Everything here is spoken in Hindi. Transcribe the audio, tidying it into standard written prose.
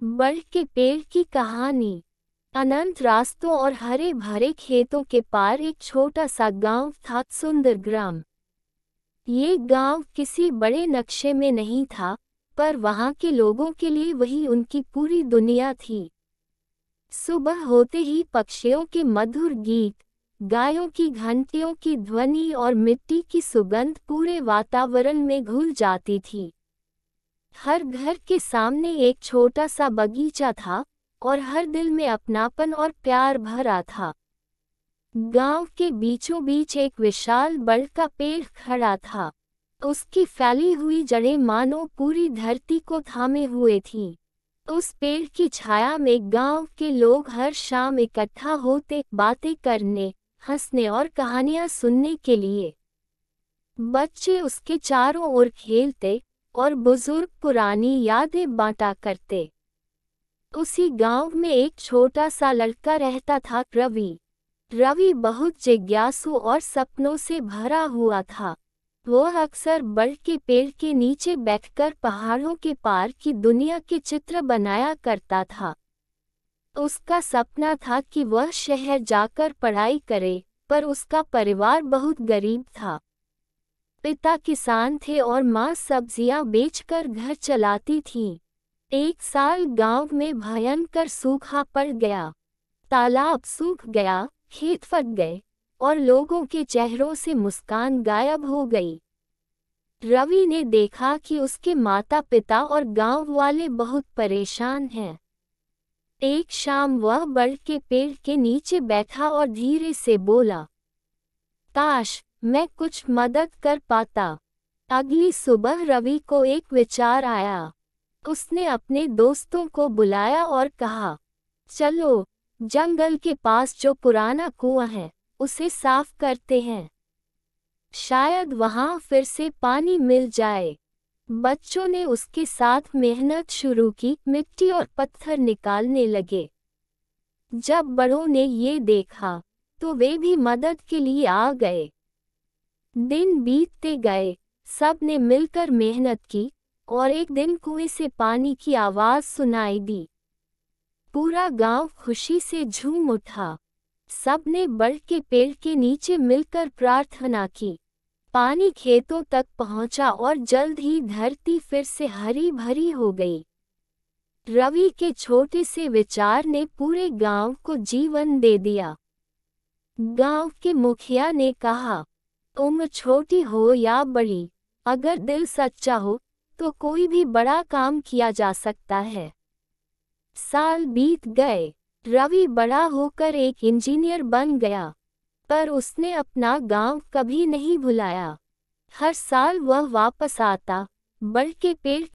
बड़ के पेड़ की कहानी। अनंत रास्तों और हरे भरे खेतों के पार एक छोटा सा गांव था, सुंदर ग्राम। ये गांव किसी बड़े नक्शे में नहीं था, पर वहां के लोगों के लिए वही उनकी पूरी दुनिया थी। सुबह होते ही पक्षियों के मधुर गीत, गायों की घंटियों की ध्वनि और मिट्टी की सुगंध पूरे वातावरण में घुल जाती थी। हर घर के सामने एक छोटा सा बगीचा था और हर दिल में अपनापन और प्यार भरा था। गांव के बीचों बीच एक विशाल बड़ का पेड़ खड़ा था। उसकी फैली हुई जड़ें मानो पूरी धरती को थामे हुए थीं। उस पेड़ की छाया में गांव के लोग हर शाम इकट्ठा होते, बातें करने, हंसने और कहानियां सुनने के लिए। बच्चे उसके चारों ओर खेलते और बुजुर्ग पुरानी यादें बांटा करते। उसी गांव में एक छोटा सा लड़का रहता था, रवि। रवि बहुत जिज्ञासु और सपनों से भरा हुआ था। वह अक्सर बड़ के पेड़ के नीचे बैठकर पहाड़ों के पार की दुनिया के चित्र बनाया करता था। उसका सपना था कि वह शहर जाकर पढ़ाई करे, पर उसका परिवार बहुत गरीब था। पिता किसान थे और माँ सब्जियां बेचकर घर चलाती थीं। एक साल गांव में भयंकर सूखा पड़ गया। तालाब सूख गया, खेत फट गए और लोगों के चेहरों से मुस्कान गायब हो गई। रवि ने देखा कि उसके माता पिता और गांव वाले बहुत परेशान हैं। एक शाम वह बड़ के पेड़ के नीचे बैठा और धीरे से बोला, काश मैं कुछ मदद कर पाता। अगली सुबह रवि को एक विचार आया। उसने अपने दोस्तों को बुलाया और कहा, चलो जंगल के पास जो पुराना कुआं है उसे साफ करते हैं। शायद वहां फिर से पानी मिल जाए। बच्चों ने उसके साथ मेहनत शुरू की, मिट्टी और पत्थर निकालने लगे। जब बड़ों ने ये देखा तो वे भी मदद के लिए आ गए। दिन बीतते गए, सब ने मिलकर मेहनत की और एक दिन कुएं से पानी की आवाज सुनाई दी। पूरा गांव खुशी से झूम उठा। सब ने बड़ के पेड़ के नीचे मिलकर प्रार्थना की। पानी खेतों तक पहुंचा और जल्द ही धरती फिर से हरी भरी हो गई। रवि के छोटे से विचार ने पूरे गांव को जीवन दे दिया। गांव के मुखिया ने कहा, उम्र छोटी हो या बड़ी, अगर दिल सच्चा हो तो कोई भी बड़ा काम किया जा सकता है। साल बीत गए। रवि बड़ा होकर एक इंजीनियर बन गया, पर उसने अपना गांव कभी नहीं भुलाया। हर साल वह वापस आता, बड़ के पेड़